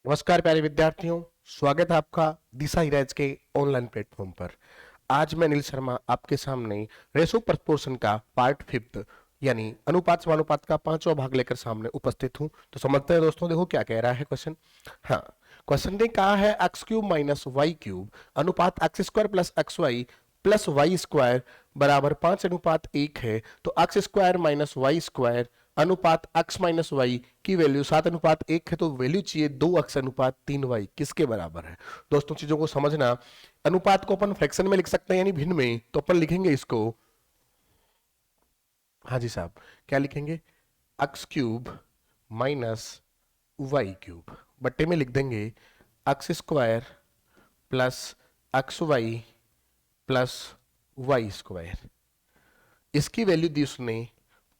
नमस्कार प्यारे विद्यार्थियों, स्वागत है आपका दिशा हिराज के ऑनलाइन प्लेटफॉर्म पर। आज मैं अनिल शर्मा आपके सामने रेशो प्रपोर्शन का पार्ट फिफ्थ यानी अनुपात समानुपात का 5वां भाग लेकर सामने उपस्थित हूं। तो समझते हैं दोस्तों, देखो क्या कह रहा है क्वेश्चन। हाँ, क्वेश्चन ने कहा है x cube minus y cube अनुपात x square plus x y plus y square बराबर 5:1 है। तो x square minus y square अनुपात x माइनस वाई की वैल्यू 7:1 है। तो वैल्यू चाहिए 2x/3y किसके बराबर है। दोस्तों चीजों को समझना, अनुपात को अपन फ्रैक्शन में लिख सकते हैं यानी भिन्न में, तो अपन लिखेंगे इसको, हाँ जी साहब, क्या लिखेंगे, x cube minus y cube बट्टे में लिख देंगे x square plus x y plus y square. इसकी वैल्यू दी उसने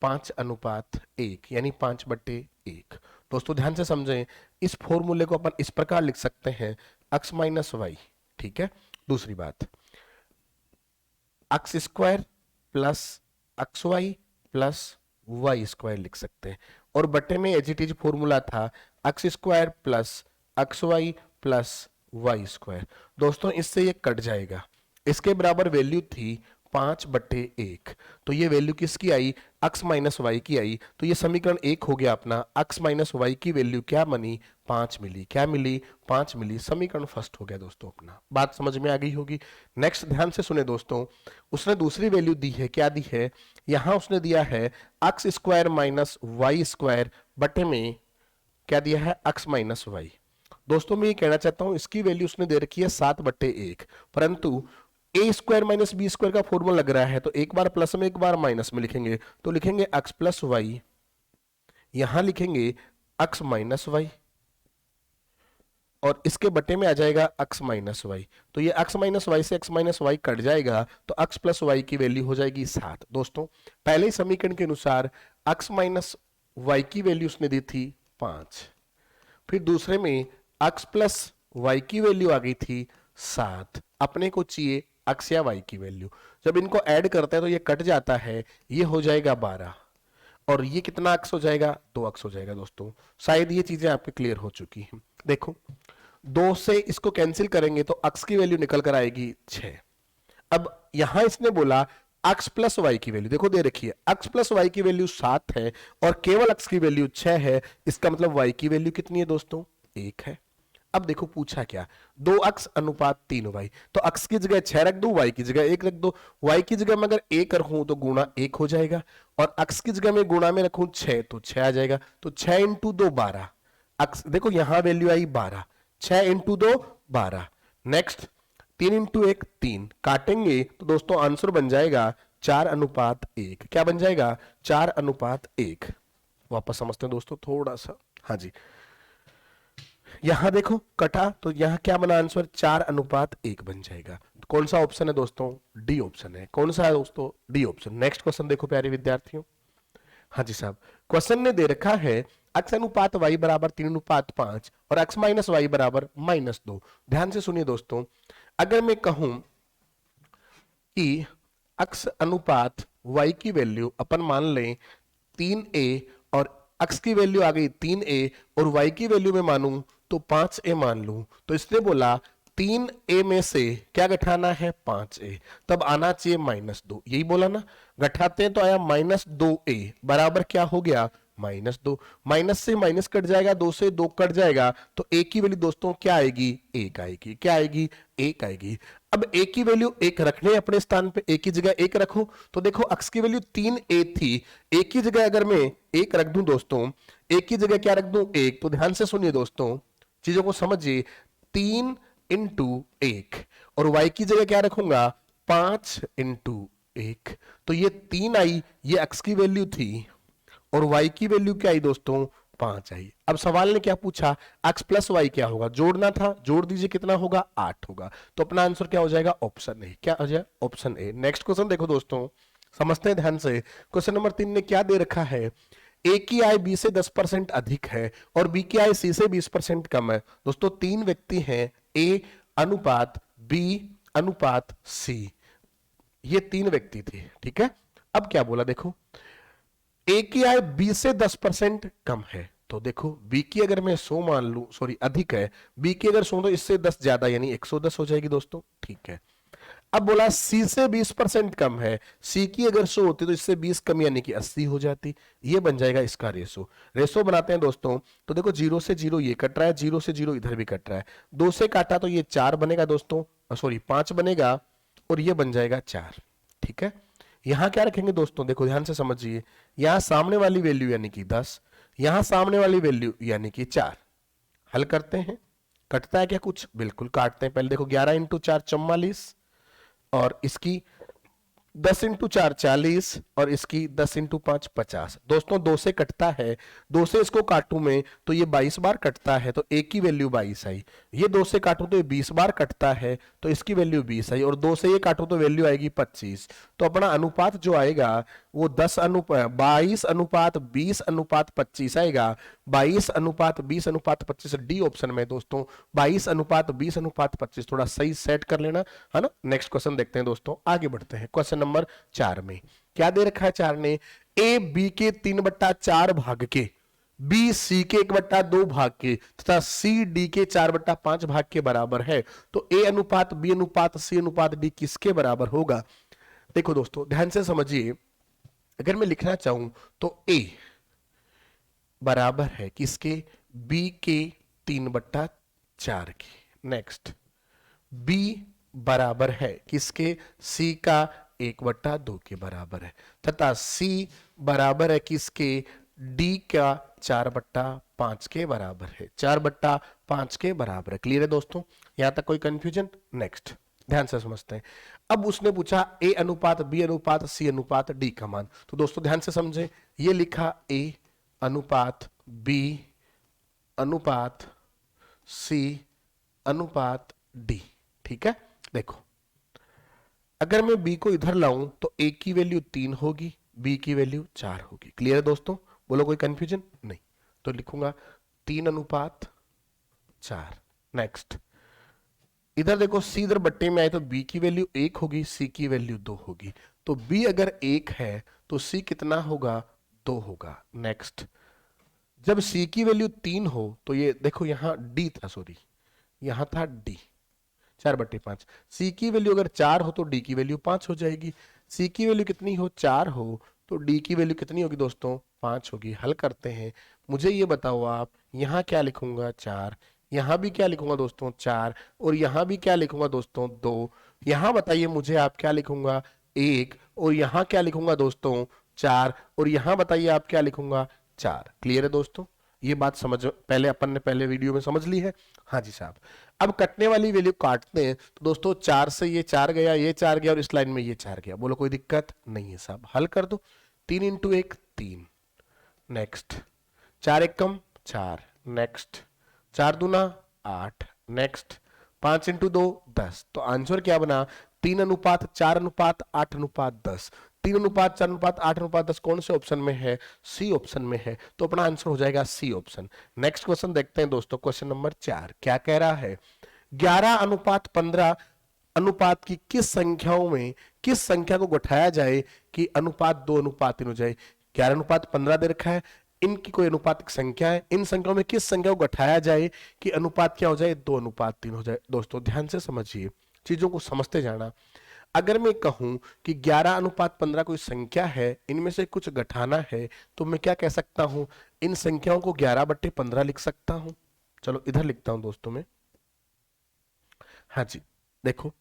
5:1 यानी 5/1। दोस्तों ध्यान से समझें, इस फॉर्मूले को अपन इस प्रकार लिख सकते हैं x माइनस वाई। ठीक है, दूसरी बात, x square plus x y plus y square लिख सकते हैं, और बट्टे में एज इट इज फॉर्मूला था x square plus x y plus y square. दोस्तों इससे ये कट जाएगा, इसके बराबर वैल्यू थी 5/1। तो ये वैल्यू किसकी आई, x माइनस वाई की आई। तो ये समीकरण 1 हो गया अपना। x माइनस वाई की वैल्यू क्या बनी, 5 मिली। क्या मिली, 5 मिली। समीकरण फर्स्ट हो गया दोस्तों अपना। बात समझ में आ गई होगी। नेक्स्ट ध्यान से सुने दोस्तों, उसने दूसरी वैल्यू दी है, क्या दी है, यहां उसने दिया है x square minus y square बटे में क्या दिया है, x माइनस वाई। दोस्तों मैं ये कहना चाहता हूं, इसकी वैल्यू उसने दे रखी है 7/1, परंतु ए स्क्वायर माइनस बी स्क्वायर का फॉर्मूला लग रहा है, तो एक बार प्लस में एक बार माइनस में लिखेंगे। तो लिखेंगे x प्लस वाई, यहां लिखेंगे x माइनस वाई, और इसके बटे में आ जाएगा x माइनस वाई। तो ये x माइनस वाई से x माइनस वाई कट जाएगा, तो x प्लस वाई की वैल्यू हो जाएगी 7। दोस्तों पहले समीकरण के अनुसार x माइनस वाई की वैल्यू उसने दी थी 5, फिर दूसरे में x प्लस वाई की वैल्यू आ गई थी 7। अपने को चाहिए x या y की वैल्यू। जब इनको ऐड करते हैं तो ये कट जाता है, ये हो जाएगा 12, और ये कितना x हो जाएगा, 2x हो जाएगा। दोस्तों शायद ये चीजें आपके क्लियर हो चुकी हैं। देखो 2 से इसको कैंसिल करेंगे तो x की वैल्यू निकल कर आएगी 6। अब यहां इसने बोला x प्लस वाई की वैल्यू, देखो दे रखी है x प्लस वाई की वैल्यू 7 है और केवल x की वैल्यू 6 है। इसका मतलब y की वैल्यू कितनी है दोस्तों, 1 है। अब देखो पूछा क्या, 2x/3y, तो x की जगह 6 रख दो, y की जगह 1 रख दो। y की जगह में अगर 1 रखूं तो गुणा 1 हो जाएगा, और x की जगह में गुणा में रखूं 6 तो 6 आ जाएगा। तो 6 इंटू 2 12, x देखो यहां वैल्यू आई 12, 6 इंटू 2 12। नेक्स्ट 3 इंटू 1 3, काटेंगे तो दोस्तों आंसर बन जाएगा 4:1। क्या बन जाएगा, 4:1। वापस समझते हैं दोस्तों थोड़ा सा, हाँ जी, यहां देखो कटा तो यहां क्या बना आंसर, 4:1 बन जाएगा। तो कौन सा ऑप्शन है दोस्तों, डी ऑप्शन है। कौन सा है दोस्तों, डी ऑप्शन। नेक्स्ट क्वेश्चन देखो प्यारे विद्यार्थियों, हाँ जी साहब, क्वेश्चन ने दे रखा है x अनुपात y बराबर 3:5 और x माइनस वाई बराबर -2। ध्यान से सुनिए दोस्तों, अगर मैं कहूं कि x अनुपात y की वैल्यू अपन मान लें 3a, और x की वैल्यू आ गई 3a, और y की वैल्यू में मानूं तो 5a मान लूं, तो इसने बोला 3a में से क्या घटाना है, 5a, तब आना चाहिए -2। यही बोला ना, घटाते हैं तो आया -2a बराबर क्या हो गया, -2। माइनस से माइनस कट जाएगा, 2 से 2 कट जाएगा, तो a की वैल्यू दोस्तों क्या आएगी, 1 आएगी। क्या आएगी, 1 आएगी। अब a की वैल्यू 1 रखने अपने स्थान पे, a की जगह 1 रखो, तो देखो x की वैल्यू 3a थी, a की जगह अगर मैं 1 रख दूं दोस्तों, a की जगह क्या रख दूं, 1, तो ध्यान से सुनिए दोस्तों, चीजों को समझिए, 3 इंटू 1, और y की जगह क्या रखूंगा, 5 इंटू 1। तो ये 3 आई, ये x की वैल्यू थी, और y की वैल्यू क्या आई दोस्तों, 5 आई। अब सवाल ने क्या पूछा, x प्लस वाई क्या होगा, जोड़ना था, जोड़ दीजिए, कितना होगा, 8 होगा। तो अपना आंसर क्या हो जाएगा, ऑप्शन ए। क्या हो जाएगा, ऑप्शन ए। नेक्स्ट क्वेश्चन देखो दोस्तों, समझते हैं ध्यान से। क्वेश्चन नंबर 3 ने क्या दे रखा है, ए की आय बी से 10% अधिक है और बी की आय सी से 20% कम है। दोस्तों 3 व्यक्ति हैं, ए अनुपात बी अनुपात सी, ये 3 व्यक्ति थे। ठीक है, अब क्या बोला देखो, ए की आय बी से 10% कम है, तो देखो b की अगर मैं 100 मान लूं, सॉरी अधिक है, b की अगर 100 तो इससे 10 ज्यादा यानी 110 हो जाएगी दोस्तों, ठीक है। अब बोला c से 20% कम है, c की अगर 100 होती तो इससे 20 कम यानी कि 80 हो जाती, ये बन जाएगा इसका रेशो। रेशो बनाते हैं दोस्तों, तो देखो 0 से 0 ये कट रहा है, 0 से 0 इधर भी कट रहा है, 2 से काटा तो ये 4 बनेगा दोस्तों, सॉरी 5 बनेगा, और ये बन जाएगा 4, ठीक है। यहां क्या रखेंगे दोस्तों, देखो ध्यान से समझिए, यहां सामने वाली वैल्यू यानी कि 10, यहां सामने वाली वैल्यू यानी कि 4, हल करते हैं। कटता है क्या कुछ, बिल्कुल काटते हैं। पहले देखो 11 इंटू 4 44, और इसकी 10 इंटू 4 40, और इसकी 10 इंटू 5 50। दोस्तों 2 से कटता है, 2 से इसको काटूं मैं तो ये 22 बार कटता है, तो एक की वैल्यू 22 आई। ये 2 से काटूं तो ये 20 बार कटता है, तो इसकी वैल्यू 20 आई, और 2 से ये काटूं तो वैल्यू आएगी 25। तो अपना अनुपात जो आएगा वो 22 अनुपात 20 अनुपात 25 आएगा। 22 अनुपात 20 अनुपात 25 डी ऑप्शन में दोस्तों, 22 अनुपात 20 अनुपात 25। थोड़ा सही सेट कर लेना, है ना। नेक्स्ट क्वेश्चन देखते हैं दोस्तों, आगे बढ़ते हैं। क्वेश्चन नंबर 4 में क्या दे रखा है, 4 ने ए बी के 3/4 भाग के, बी सी के 1/2 भाग के, तथा सी डी के 4/5 भाग के बराबर है, तो ए अनुपात बी अनुपात सी अनुपात डी किसके बराबर होगा। देखो दोस्तों ध्यान से समझिए, अगर मैं लिखना चाहूं तो ए बराबर है किसके, बी के 3/4 के। नेक्स्ट बी बराबर है किसके, सी का 1/2 के बराबर है, तथा सी बराबर है किसके, डी का 4/5 के बराबर है, 4/5 के बराबर है। क्लियर है दोस्तों, यहां तक कोई कंफ्यूजन। नेक्स्ट ध्यान से समझते हैं। अब उसने पूछा ए अनुपात बी अनुपात सी अनुपात डी का मान, तो दोस्तों ध्यान से समझे, ये लिखा ए अनुपात बी अनुपात सी अनुपात डी, ठीक है। देखो अगर मैं b को इधर लाऊं तो a की वैल्यू 3 होगी, b की वैल्यू 4 होगी। क्लियर है दोस्तों, बोलो कोई कंफ्यूजन नहीं, तो लिखूंगा 3 अनुपात 4। नेक्स्ट इधर देखो c इधर बट्टे में आए तो b की वैल्यू 1 होगी, c की वैल्यू 2 होगी, तो b अगर 1 है तो c कितना होगा, 2 होगा। नेक्स्ट जब c की वैल्यू 3 हो तो ये देखो यहां d था, सॉरी यहां था d, 4/5। सी की वैल्यू अगर 4 हो तो डी की वैल्यू 5 हो जाएगी। सी की वैल्यू कितनी हो, 4 हो, तो डी की वैल्यू कितनी होगी दोस्तों, 5 होगी। हल करते हैं, मुझे ये बताओ आप, यहां क्या लिखूंगा 4, यहां भी क्या लिखूंगा दोस्तों 4, और यहां भी क्या लिखूंगा दोस्तों 2। यहां बताइए मुझे आप क्या लिखूंगा 1, और यहां क्या लिखूंगा दोस्तों 4, और यहां बताइए आप क्या लिखूंगा 4। क्लियर है दोस्तों, ये बात समझ पहले अपन ने पहले वीडियो में समझ ली है। हाँ जी साहब, अब कटने वाली वैल्यू काटते हैं, तो दोस्तों 4 से ये 4 गया, ये 4 गया, और इस लाइन में ये 4 गया। बोलो कोई दिक्कत नहीं है साहब, हल कर दो। 3 इंटू 1 3, नेक्स्ट 4 1 कम 4, नेक्स्ट 4 दूना 8, नेक्स्ट 5 इंटू 2 10। तो आंसर क्या बना, 3 अनुपात 4 अनुपात 8 अनुपात 10। 3 अनुपात 4 अनुपात 8 अनुपात 10 कौन से ऑप्शन में है, सी ऑप्शन में है, तो अपना आंसर हो जाएगा सी ऑप्शन। नेक्स्ट क्वेश्चन देखते हैं दोस्तों, क्वेश्चन नंबर 4 क्या कह रहा है, 11 अनुपात 15 अनुपात की किस संख्याओं में किस संख्या को घटाया जाए कि अनुपात 2 अनुपात 3 हो जाए। 11 अनुपात 15 दे रखा है, इनकी कोई अनुपातिक संख्या है, इन संख्याओं में किस संख्या को घटाया जाए कि अनुपात क्या हो जाए, 2 अनुपात 3 हो जाए। दोस्तों ध्यान से समझिए, चीजों को समझते जाना। अगर मैं कहूं कि 11 अनुपात 15 कोई संख्या है, इनमें से कुछ घटाना है, तो मैं क्या कह सकता हूं, इन संख्याओं को 11/15 लिख सकता हूं। चलो इधर लिखता हूं दोस्तों मैं, हाँ जी देखो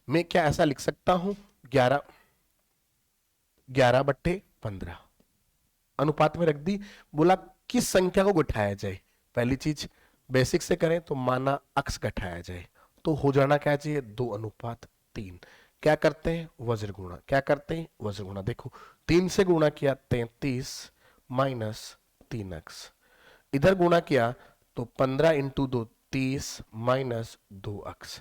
मैं क्या ऐसा लिख सकता हूं, 11/15 अनुपात में रख दी। बोला किस संख्या को घटाया जाए, पहली चीज बेसिक से करें तो माना अक्स घटाया जाए, तो हो जाना क्या चाहिए, 2 अनुपात 3। क्या करते हैं, वज्र गुणा, क्या करते हैं वज्र गुणा। देखो 3 से गुणा किया 33 माइनस 3x, इधर गुणा किया तो 15 इंटू 2 30 माइनस 2x।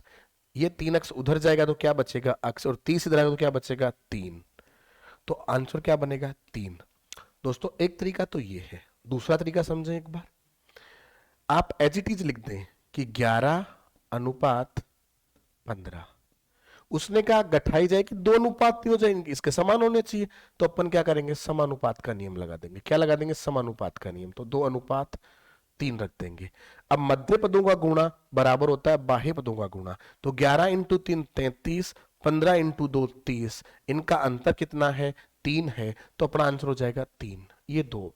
ये 3x उधर जाएगा तो क्या बचेगा x, और 30 इधर आएगा तो क्या बचेगा 3। तो आंसर क्या बनेगा 3। दोस्तों एक तरीका तो ये है, दूसरा तरीका समझें एक बार, आप एज इट इज लिख दें कि 11 अनुपात 15, उसने कहा गठाई जाए कि 2:3 हो जाएंगे, इसके समान होने चाहिए। तो अपन क्या करेंगे, समानुपात का नियम लगा देंगे। क्या लगा देंगे, समानुपात का नियम। तो 2:3 रख देंगे। अब मध्य पदों का गुणा बराबर होता है बाह्य पदों का गुणा। तो 11 इंटू 3 33, 15 इंटू 2 30, इनका अंतर कितना है, 3 है। तो अपना आंसर हो जाएगा 3। ये दो।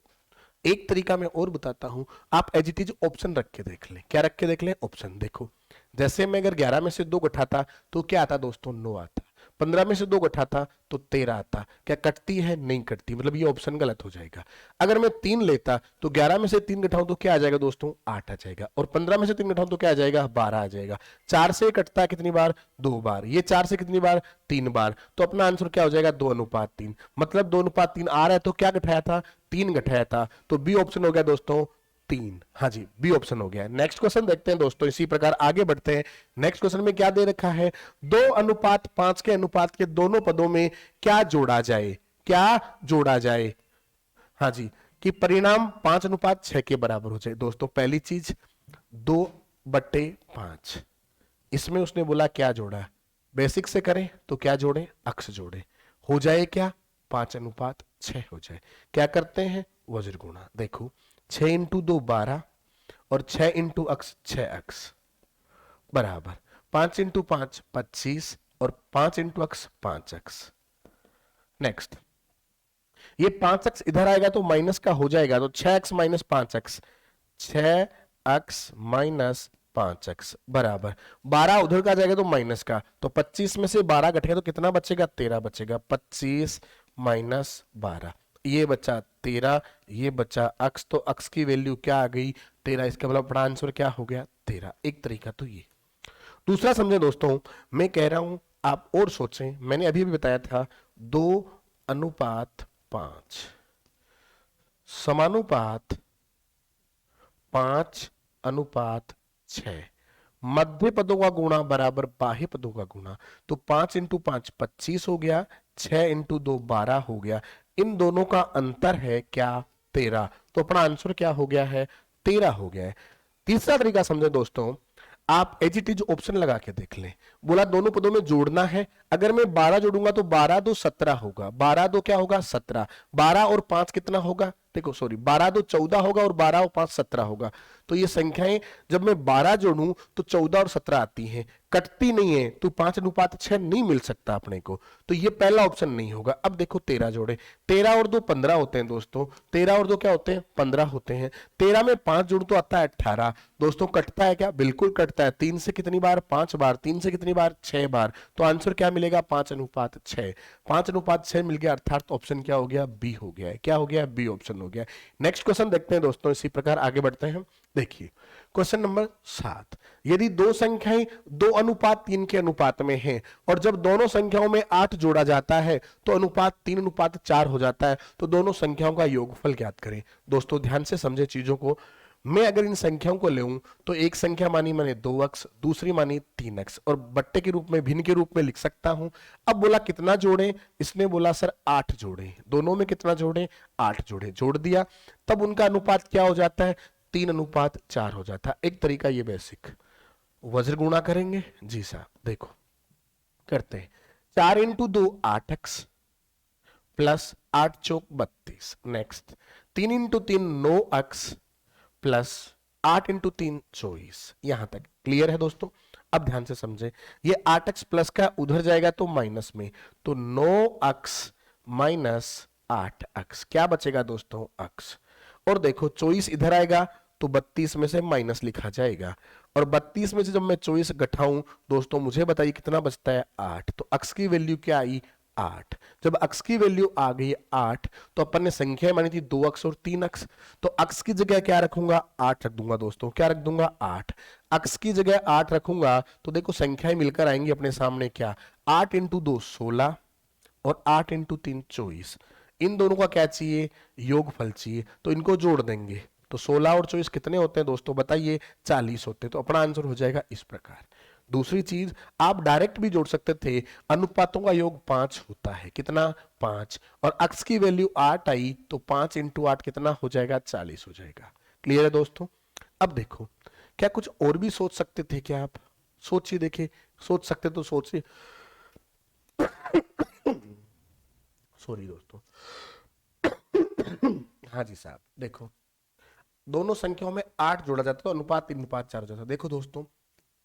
एक तरीका मैं और बताता हूं, आप एज इट इज ऑप्शन रख के देख लें। क्या रख के देख लें, ऑप्शन। देखो जैसे मैं अगर 11 में से 2 घटाता तो क्या आता दोस्तों, 9 आता। 15 में से 2 घटाता तो 13 आता। क्या कटती है, नहीं कटती, मतलब ये ऑप्शन गलत हो जाएगा। अगर मैं 3 लेता तो 11 में से 3 घटाऊं तो क्या आ जाएगा दोस्तों, 8 आ जाएगा। और 15 में से 3 घटाऊं तो क्या आ जाएगा, 12 आ जाएगा। 4 से कटता है कितनी बार, 2 बार। ये 4 से कितनी बार, 3 बार। तो अपना आंसर क्या हो जाएगा, 2:3। मतलब 2:3 आ रहा है तो क्या घटाया था, 3 घटाया था। तो बी ऑप्शन हो गया दोस्तों 3। हाँ जी, बी ऑप्शन हो गया। नेक्स्ट क्वेश्चन देखते हैं दोस्तों, इसी प्रकार आगे बढ़ते हैं। नेक्स्ट क्वेश्चन में क्या दे रखा है, 2:5 के अनुपात के दोनों पदों में क्या जोड़ा जाए, क्या जोड़ा जाए। हाँ जी, कि परिणाम 5:6 के बराबर हो जाए। दोस्तों पहली चीज 2/5, इसमें उसने बोला क्या जोड़ा, बेसिक से करें तो क्या जोड़े, अक्स जोड़े। हो जाए क्या, 5:6 हो जाए। क्या करते हैं, वज्र गुणा। देखो 6 इंटू 2 12, और 6 इंटू अक्स 6 अक्स बराबर 5 इंटू 5 25, और 5 इंटू अक्स 5 अक्स। नेक्स्ट ये 5 अक्स इधर आएगा तो माइनस का हो जाएगा, तो 6 अक्स माइनस 5 अक्स, 6 अक्स माइनस 5 अक्स बराबर 12 उधर का जाएगा तो माइनस का, तो 25 में से 12 घटेगा तो कितना बचेगा, 13 बचेगा। 25 माइनस 12, ये बचा 13, ये बचा अक्स, तो अक्स की वैल्यू क्या आ गई, 13। इसका मतलब अपना आंसर क्या हो गया, 13। एक तरीका तो ये। दूसरा समझे दोस्तों, मैं कह रहा हूं आप और सोचें। मैंने अभी भी बताया था 2:5 समानुपात 5:6, मध्य पदों का गुणा बराबर बाह्य पदों का गुणा। तो 5 इंटू 5 25 हो गया, 6 इंटू 2 12 हो गया। इन दोनों का अंतर है क्या, 13। तो अपना आंसर क्या हो गया है, 13 हो गया है। तीसरा तरीका समझे दोस्तों, आप एज इट इज ऑप्शन लगा के देख लें। बोला दोनों पदों में जोड़ना है, अगर मैं 12 जोड़ूंगा तो 12 2 17 होगा, 12 2 क्या होगा 17, 12 और 5 कितना होगा, देखो सॉरी 12 2 14 होगा, और 12 और 5 17 होगा। तो ये संख्याएं जब मैं 12 जोड़ूं तो 14 और 17 आती हैं, कटती नहीं है, तो 5:6 नहीं मिल सकता अपने को। तो ये पहला ऑप्शन नहीं होगा। अब देखो 13 जोड़े, 13 और 2 15 होते हैं दोस्तों, 13 और 2 क्या होते हैं, 15 होते हैं। 13 में 5 जोड़ू तो आता है 18। दोस्तों कटता है क्या, बिल्कुल कटता है। 3 से कितनी बार, 5 बार। 3 से कितनी बार, 6 बार। तो आंसर क्या मिलेगा, 5:6। 5:6 मिल गया, अर्थात ऑप्शन क्या हो गया, बी हो गया है। क्या हो गया, बी ऑप्शन हो गया। नेक्स्ट क्वेश्चन देखते हैं दोस्तों, इसी प्रकार आगे बढ़ते हैं। देखिए क्वेश्चन नंबर 7, यदि दो संख्याएं 2:3 के अनुपात में हैं, और जब दोनों संख्याओं में 8 जोड़ा जाता है तो अनुपात 3:4 हो जाता है, तो दोनों संख्याओं का योगफल ज्ञात करें। दोस्तों ध्यान से समझे चीजों को। मैं अगर इन संख्याओं को लूं तो एक संख्या मानी मैंने 2x, दूसरी मानी 3x, और बट्टे के रूप में, भिन्न के रूप में लिख सकता हूं। अब बोला कितना जोड़े, इसने बोला सर 8 जोड़े, दोनों में कितना जोड़े, 8 जोड़े। जोड़ दिया, तब उनका अनुपात क्या हो जाता है, 3:4 हो जाता है। एक तरीका ये बेसिक। वज्र गुणा करेंगे जी साहब, देखो करते हैं। 4 इंटू 2 8x, प्लस 8 चौक 32। Next 3 into 3 9x, plus 8 into 3 24। यहां तक क्लियर है दोस्तों। अब ध्यान से समझे, ये 8x प्लस का उधर जाएगा तो माइनस में, तो 9x माइनस 8x, क्या बचेगा दोस्तों, x। और देखो 24 इधर आएगा तो 32 में से माइनस लिखा जाएगा, और 32 में से जब मैं 24 घटाऊं दोस्तों, मुझे बताइए कितना बचता है, 8। तो x की वैल्यू क्या आई, 8। जब x की वैल्यू आ गई 8, तो अपन ने संख्या मानी थी 2x और 3x, तो x की जगह क्या रखूंगा, 8 रख दूंगा दोस्तों। क्या रख दूंगा, 8। x की जगह 8 रखूंगा तो देखो संख्याएं मिलकर आएंगी अपने सामने, क्या 8 इंटू 2 16, और 8 इंटू 3 24। इन दोनों का क्या चाहिए, योगफल चाहिए, तो इनको जोड़ देंगे। तो 16 और 24 कितने होते हैं दोस्तों, बताइए, 40 होते हैं। तो अपना आंसर हो जाएगा इस प्रकार। दूसरी चीज, आप डायरेक्ट भी जोड़ सकते थे, अनुपातों का योग 5 होता है, कितना, 5, और x की वैल्यू 8 आई तो 5 इंटू 8 कितना हो जाएगा, 40 हो जाएगा। क्लियर है दोस्तों। अब देखो, क्या कुछ और भी सोच सकते थे क्या आप, सोचिए, देखिए सोच सकते तो सोचिए। सॉरी दोस्तों। हाँ जी साहब, देखो दोनों संख्याओं में 8 जोड़ा जाता है तो अनुपात 3:4 हो जाता है। देखो दोस्तों,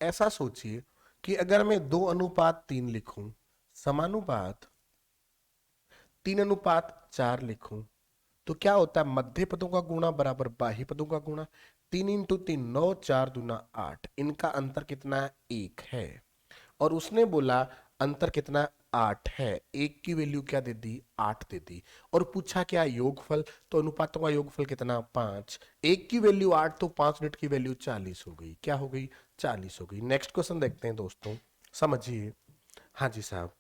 ऐसा सोचिए कि अगर मैं 2:3 लिखूं, समानुपात 3:4 लिखूं, तो क्या होता है, मध्य पदों का गुणा बराबर बाह्य पदों का गुणा। 3 × 3 9, 4×2 8, इनका अंतर कितना है, 1 है। और उसने बोला अंतर कितना, 8 है। एक की वैल्यू क्या दे दी, 8 दे दी। और पूछा क्या योगफल, तो अनुपातों का योगफल कितना, 5। एक की वैल्यू 8 तो 5 यूनिट की वैल्यू 40 हो गई। क्या हो गई, 40 हो गई। नेक्स्ट क्वेश्चन देखते हैं दोस्तों, समझिए। हाँ जी साहब,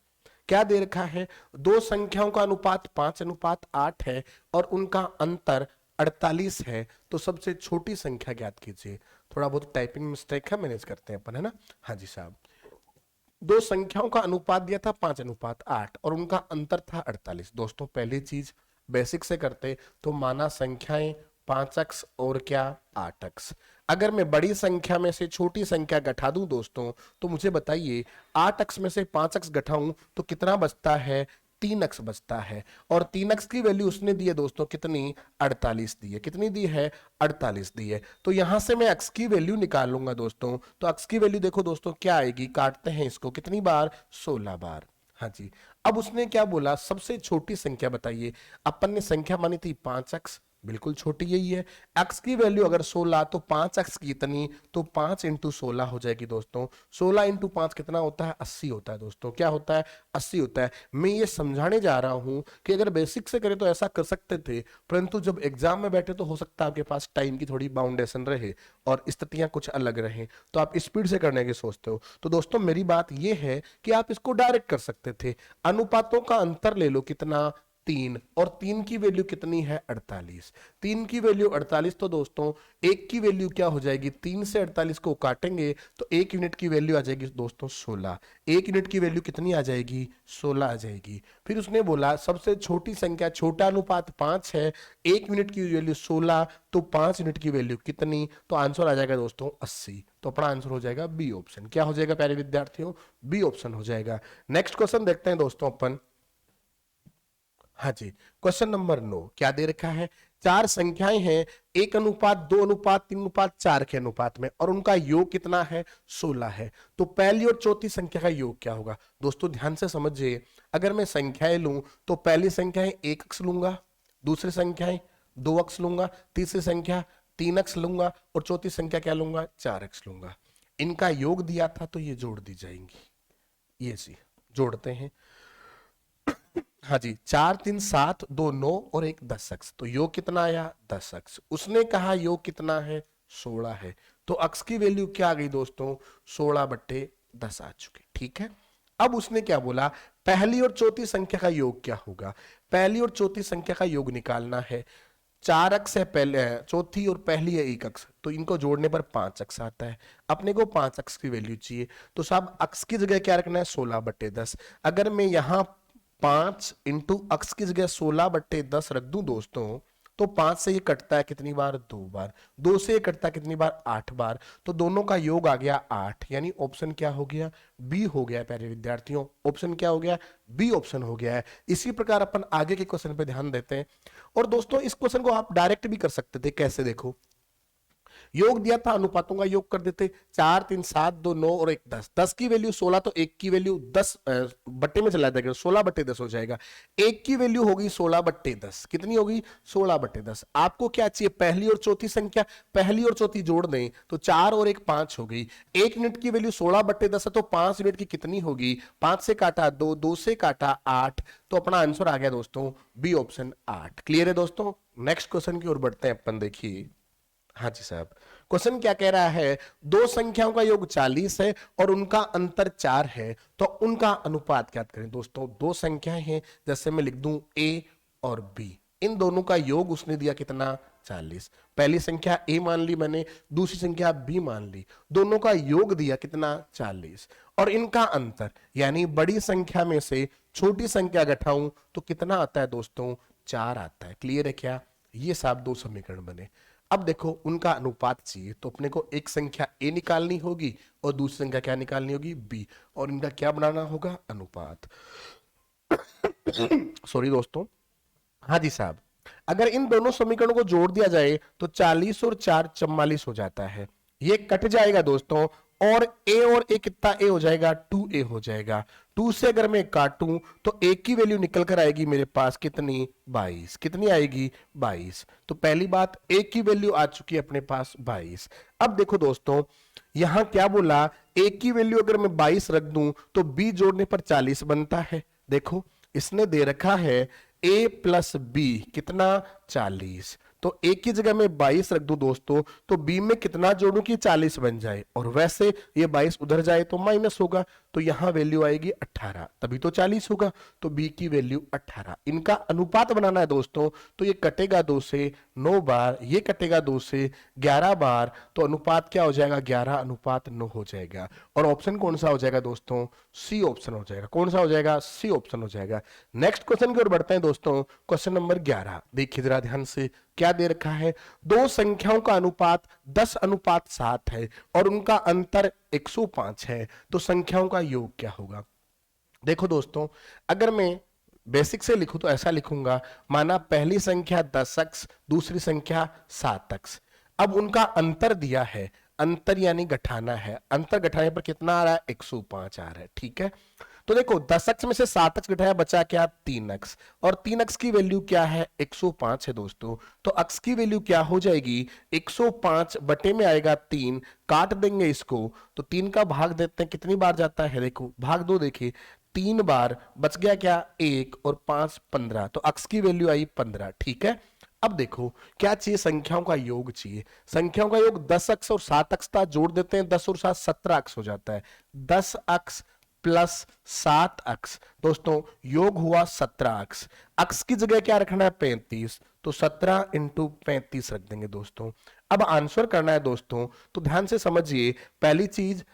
क्या दे रखा है, दो संख्याओं का अनुपात 5:8 है और उनका अंतर 48 है, तो सबसे छोटी संख्या ज्ञात कीजिए। थोड़ा बहुत टाइपिंग मिस्टेक है, मैनेज करते हैं अपन, है ना। हाँ जी साहब, दो संख्याओं का अनुपात दिया था 5:8 और उनका अंतर था 48। दोस्तों पहली चीज बेसिक से करते तो माना संख्याएं 5x और क्या 8x। अगर मैं बड़ी संख्या में से छोटी संख्या घटा दूं दोस्तों, तो मुझे बताइए 8x में से 5x घटाऊं तो कितना बचता है, 3x बचता है। और 3x की वैल्यू उसने दी है दोस्तों कितनी, 48 दी है। कितनी दी है, 48 दी है। तो यहां से मैं x की वैल्यू निकाल लूंगा दोस्तों। तो x की वैल्यू देखो दोस्तों क्या आएगी, काटते हैं इसको, कितनी बार, 16 बार। हाँ जी, अब उसने क्या बोला, सबसे छोटी संख्या बताइए। अपन ने संख्या मानी थी 5x, बिल्कुल छोटी यही है। x की वैल्यू अगर 16 तो 5x की इतनी, तो 5 × 16 हो जाएगी दोस्तों। 16 × 5 कितना होता है, 80 होता है दोस्तों। क्या होता है, 80 होता है। मैं ये समझाने जा रहा हूं कि अगर बेसिक से करें तो ऐसा कर सकते थे, परंतु जब एग्जाम में बैठे तो हो सकता है आपके पास टाइम की थोड़ी बाउंडेशन रहे और स्थितियां कुछ अलग रहे, तो आप स्पीड से करने की सोचते हो। तो दोस्तों मेरी बात यह है कि आप इसको डायरेक्ट कर सकते थे। अनुपातों का अंतर ले लो, कितना, 3, और 3 की वैल्यू कितनी है, 48। 3 की वैल्यू 48, तो दोस्तों एक की वैल्यू क्या हो जाएगी, 3 से 48 को काटेंगे तो एक यूनिट की वैल्यू आ जाएगी दोस्तों 16। एक यूनिट की वैल्यू कितनी आ जाएगी, 16 आ जाएगी। फिर उसने बोला सबसे छोटी संख्या, छोटा अनुपात 5 है, एक यूनिट की वैल्यू 16, तो 5 यूनिट की वैल्यू कितनी, तो आंसर आ जाएगा दोस्तों 80। तो अपना आंसर हो जाएगा बी ऑप्शन। क्या हो जाएगा प्यारे विद्यार्थियों, बी ऑप्शन हो जाएगा। नेक्स्ट क्वेश्चन देखते हैं दोस्तों अपन। हाँ जी, क्वेश्चन नंबर 9 क्या दे रखा है, चार संख्याएं हैं 1:2:3:4 के अनुपात में और उनका योग कितना है, 16 है। तो पहली और चौथी संख्या का योग क्या होगा। दोस्तों ध्यान से समझिए, अगर मैं संख्याएं लूं तो पहली संख्याएं 1x लूंगा, दूसरी संख्याएं 2x लूंगा, तीसरी संख्या 3x लूंगा और चौथी संख्या क्या लूंगा, 4x लूंगा। इनका योग दिया था तो ये जोड़ दी जाएंगी। ये जी जोड़ते हैं। हाँ जी, 4 3 7 2 9 और एक 10x, तो योग कितना आया, 10x। उसने कहा योग कितना है, 16 है। तो x की वैल्यू क्या आ गई दोस्तों, 16/10 आ चुके। ठीक है, अब उसने क्या बोला, पहली और चौथी संख्या का योग क्या होगा। पहली और चौथी संख्या का योग निकालना है। 4x है पहले, चौथी और पहली है 1x, तो इनको जोड़ने पर 5x आता है। अपने को 5x की वैल्यू चाहिए, तो साहब x की जगह क्या रखना है, 16/10। अगर मैं यहां 5 × x की जगह 16/10 रख दूं दोस्तों, तो 5 से ये कटता है कितनी बार, 2 बार। 2 से ये कटता है कितनी बार, 8 बार। तो दोनों का योग आ गया 8, यानी ऑप्शन क्या हो गया, बी हो गया प्यारे विद्यार्थियों। ऑप्शन क्या हो गया, बी ऑप्शन हो गया है। इसी प्रकार अपन आगे के क्वेश्चन पे ध्यान देते हैं। और दोस्तों इस क्वेश्चन को आप डायरेक्ट भी कर सकते थे। कैसे, देखो योग दिया था, अनुपातों का योग कर देते। 4 3 7 2 9 और एक 10। 10 की वैल्यू 16, तो एक की वैल्यू 10 बट्टे में चला जाएगा, 16/10 हो जाएगा। एक की वैल्यू होगी 16/10, कितनी होगी, 16/10। आपको क्या चाहिए, पहली और चौथी संख्या, पहली और चौथी जोड़ दें तो 4 और एक 5 हो गई। एक यूनिट की वैल्यू 16/10 है, तो 5 यूनिट की कितनी होगी, 5 से काटा 2, 2 से काटा 8, तो अपना आंसर आ गया दोस्तों बी ऑप्शन 8। क्लियर है दोस्तों। नेक्स्ट क्वेश्चन की ओर बढ़ते हैं अपन, देखिए। हाँ जी साहब, क्वेश्चन क्या कह रहा है, दो संख्याओं का योग 40 है और उनका अंतर 4 है, तो उनका अनुपात क्या करें। दोस्तों दो संख्याएं हैं, जैसे मैं लिख दूं a और b, इन दोनों का योग उसने दिया कितना, 40। पहली संख्या a मान ली मैंने, दूसरी संख्या b मान ली, दोनों का योग दिया कितना, 40। और इनका अंतर, यानी बड़ी संख्या में से छोटी संख्या घटाऊं तो कितना आता है दोस्तों, 4 आता है। क्लियर है क्या, ये साहब दो समीकरण बने। अब देखो उनका अनुपात चाहिए, तो अपने को एक संख्या a निकालनी होगी और दूसरी संख्या क्या निकालनी होगी, b, और इनका क्या बनाना होगा, अनुपात। सॉरी दोस्तों, हाँ जी साहब, अगर इन दोनों समीकरणों को जोड़ दिया जाए तो 40 और 4 44 हो जाता है। ये कट जाएगा दोस्तों, और ए कितना ए हो जाएगा, 2a हो जाएगा। 2 से अगर मैं काटूं तो ए की वैल्यू निकल कर आएगी मेरे पास कितनी, 22। कितनी आएगी, 22। तो पहली बात, ए की वैल्यू आ चुकी है अपने पास 22। अब देखो दोस्तों, यहां क्या बोला, ए की वैल्यू अगर मैं 22 रख दूं तो बी जोड़ने पर 40 बनता है। देखो इसने दे रखा है a प्लस बी कितना, 40। तो a की जगह मैं 22 रख दूं दोस्तों, तो b में कितना जोड़ूं कि 40 बन जाए, और वैसे ये 22 उधर जाए तो माइनस होगा, तो यहां वैल्यू आएगी 18, तभी तो 40 होगा। तो b की वैल्यू 18। इनका अनुपात बनाना है दोस्तों, तो ये कटेगा 2 से 9 बार, ये कटेगा 2 से 11 बार, तो अनुपात क्या हो जाएगा, 11:9 हो जाएगा। और ऑप्शन कौन सा हो जाएगा दोस्तों, सी ऑप्शन हो जाएगा। कौन सा हो जाएगा, सी ऑप्शन हो जाएगा। नेक्स्ट क्वेश्चन की ओर बढ़ते हैं दोस्तों, क्वेश्चन नंबर 11। देखिए जरा ध्यान से, क्या दे रखा है, दो संख्याओं का अनुपात 10:7 है और उनका अंतर 105 है, तो संख्याओं का योग क्या होगा। देखो दोस्तों, अगर मैं बेसिक से लिखूं तो ऐसा लिखूंगा, माना पहली संख्या 10x, दूसरी संख्या 7x। अब उनका अंतर दिया है, अंतर यानी घटाना है, अंतर घटाने पर कितना आ रहा है, 105 आ रहा है। ठीक है, तो देखो 10x में से 7x घटाया, बचा क्या, 3x, और 3x की वैल्यू क्या है, 105 है दोस्तों। तो x की वैल्यू क्या हो जाएगी, 105 बटे में आएगा 3, काट देंगे इसको, तो 3 का भाग देते हैं, कितनी बार जाता है, देखो भाग दो, देखिए 3 बार, बच गया क्या, 1 और 5 15, तो x की वैल्यू आई 15। ठीक है, अब देखो क्या चाहिए, संख्याओं का योग चाहिए। संख्याओं का योग 10x और 7x था, जोड़ देते हैं, 10 और 7 17x हो जाता है। 10x प्लस 7x दोस्तों, योग हुआ 17x। x की जगह क्या रखना है, 35, तो 17 इंटू 35 रख देंगे दोस्तों। अब आंसर करना है दोस्तों, तो ध्यान से समझिए। पहली चीज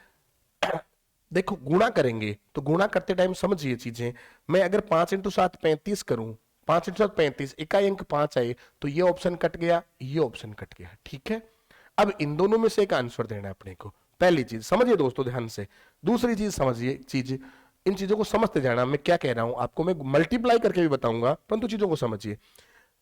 देखो, गुणा करेंगे तो गुणा करते टाइम समझिए चीजें। मैं अगर 5 इंटू 7 35 करूं, 5 इंटू 7 35, इकाई अंक 5 आए, तो ये ऑप्शन कट गया, ये ऑप्शन कट गया। ठीक है, अब इन दोनों में से एक आंसर देना है अपने को। पहली चीज समझिए दोस्तों ध्यान से। दूसरी चीज समझिए, चीज इन चीजों को समझते जाना। मैं क्या कह रहा हूं आपको, मैं मल्टीप्लाई करके भी बताऊंगा, परंतु चीजों को समझिए।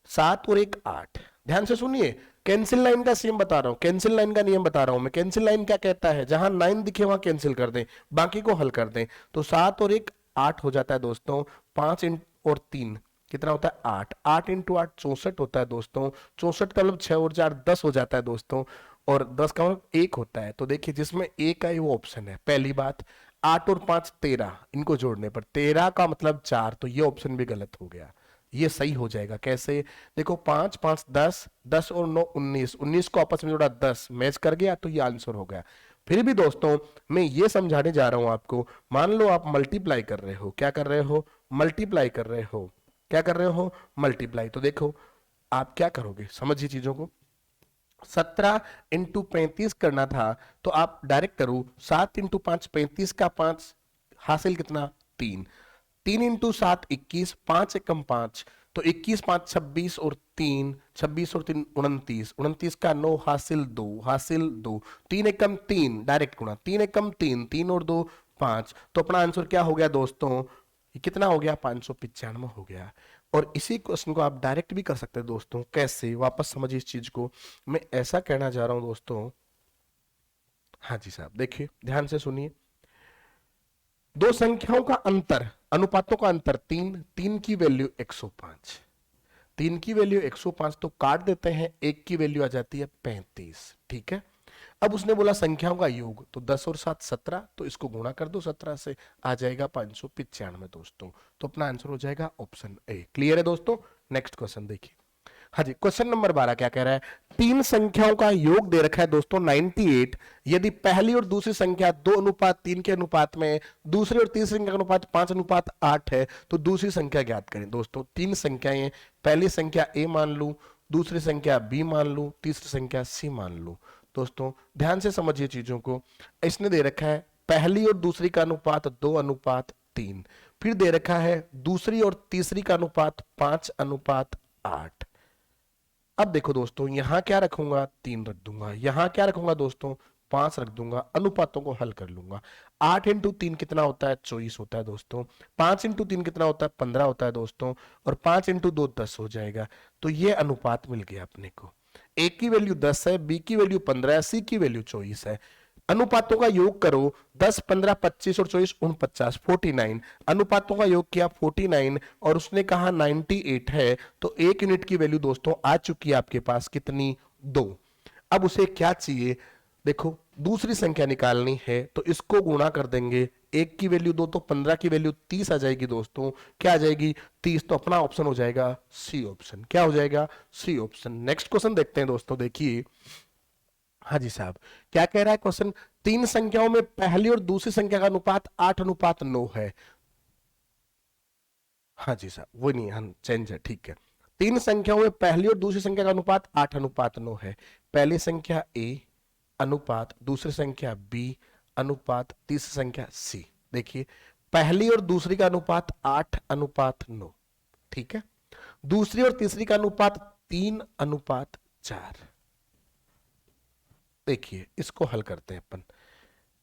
7 और 1 8, ध्यान से सुनिए। कैंसिल लाइन का सेम बता रहा हूं, कैंसिल लाइन का नियम बता रहा हूं मैं। कैंसिल लाइन क्या कहता है, जहां 9 दिखे वहां कैंसिल कर दें, बाकी को हल कर दें। तो 7 और 1 8 हो जाता है दोस्तों। 5 और 3 कितना होता है, 8। 8 इंटू 8 64 होता है दोस्तों। 64 का मतलब 6 और 4 10 हो जाता है दोस्तों, और 10 का मतलब 1 होता है। तो देखिए जिसमें 1 है वो ऑप्शन है, पहली बात। 8 और 5 13, इनको जोड़ने पर 13 का मतलब 4, तो ये ऑप्शन भी गलत हो गया। ये सही हो जाएगा कैसे, देखो 5 5 10, 10 और 9 19, 19 को आपस में जोड़ा 10, मैच कर गया, तो ये आंसर हो गया। फिर भी दोस्तों मैं ये समझाने जा रहा हूं आपको, मान लो आप मल्टीप्लाई कर रहे हो, क्या कर रहे हो, मल्टीप्लाई कर रहे हो, क्या कर रहे हो, मल्टीप्लाई। तो देखो आप क्या करोगे, समझिए चीजों को। 17 इंटू 35 करना था, तो आप डायरेक्ट करो, 7 इंटू 5 35 का 5, हासिल कितना, 3। 3 इंटू 7 21, 5 एकम 5, तो 21 5 26 और 3 26 और 3 29, 29 का 9, हासिल 2, हासिल 2। 3 एकम 3, डायरेक्ट गुणा, 3 एकम 3, 3 और 2 5, तो अपना आंसर क्या हो गया दोस्तों, ये कितना हो गया, 595 हो गया। और इसी क्वेश्चन को आप डायरेक्ट भी कर सकते हैं दोस्तों। कैसे, वापस समझिए इस चीज को। मैं ऐसा कहना चाह रहा हूं दोस्तों, हाँ जी साहब, देखिए ध्यान से सुनिए। दो संख्याओं का अंतर, अनुपातों का अंतर 3, 3 की वैल्यू 105, 3 की वैल्यू 105, तो काट देते हैं, 1 की वैल्यू आ जाती है 35। ठीक है, अब उसने बोला संख्याओं का योग, तो 10 और 7 17, तो इसको गुणा कर दो 17 से, आ जाएगा 595 दोस्तों। तो अपना आंसर हो जाएगा ऑप्शन ए। क्लियर है दोस्तों। नेक्स्ट क्वेश्चन देखिए। हाँ जी, क्वेश्चन नंबर 12 क्या कह रहा है, तीन संख्याओं का योग दे रखा है दोस्तों 98। यदि पहली और दूसरी संख्या 2:3 के अनुपात में है, दूसरी और तीसरी संख्या का अनुपात 5:8 है, तो दूसरी संख्या ज्ञात करें। दोस्तों तीन संख्याएं, पहली संख्या ए मान लू, दूसरी संख्या बी मान लू, तीसरी संख्या सी मान लू। दोस्तों ध्यान से समझिए चीजों को। इसने दे रखा है पहली और दूसरी का अनुपात 2:3, फिर दे रखा है दूसरी और तीसरी का अनुपात 5:8। अब देखो दोस्तों, यहां क्या रखूंगा, 3 रख दूंगा, यहां क्या रखूंगा दोस्तों, 5 रख दूंगा, अनुपातों को हल कर लूंगा। 8 इंटू 3 कितना होता है? 24 होता है दोस्तों। 5 इंटू 3 कितना होता है? 15 होता है दोस्तों। और 5 इंटू 2 10 हो जाएगा। तो ये अनुपात मिल गया अपने को। ए की वैल्यू 10 है, बी की वैल्यू 15 है, सी की वैल्यू 24 है। अनुपातों का योग करो, 10 15 25 और 24 49, 49। अनुपातों का योग किया 49 और उसने कहा 98 है। तो 1 यूनिट की वैल्यू दोस्तों आ चुकी है आपके पास, कितनी? 2। अब उसे क्या चाहिए? देखो दूसरी संख्या निकालनी है तो इसको गुणा कर देंगे। 1 की वैल्यू 2 तो 15 की वैल्यू 30 आ जाएगी दोस्तों। क्या आ जाएगी? 30। तो अपना ऑप्शन हो जाएगा सी ऑप्शन। क्या हो जाएगा? C option. नेक्स्ट क्वेश्चन देखते हैं दोस्तों, देखिए। हाँ जी साहब, क्या कह रहा है क्वेश्चन? तीन संख्याओं में पहली और दूसरी संख्या का अनुपात 8:9 है। हाँ जी साहब, वो नहीं, हाँ चेंज है, ठीक है। तीन संख्याओं में पहली और दूसरी संख्या का अनुपात 8:9 है। पहली संख्या ए अनुपात दूसरी संख्या बी अनुपात तीसरी संख्या सी। देखिए पहली और दूसरी का अनुपात 8:9, ठीक है। दूसरी और तीसरी का अनुपात 3:4। देखिए इसको हल करते हैं अपन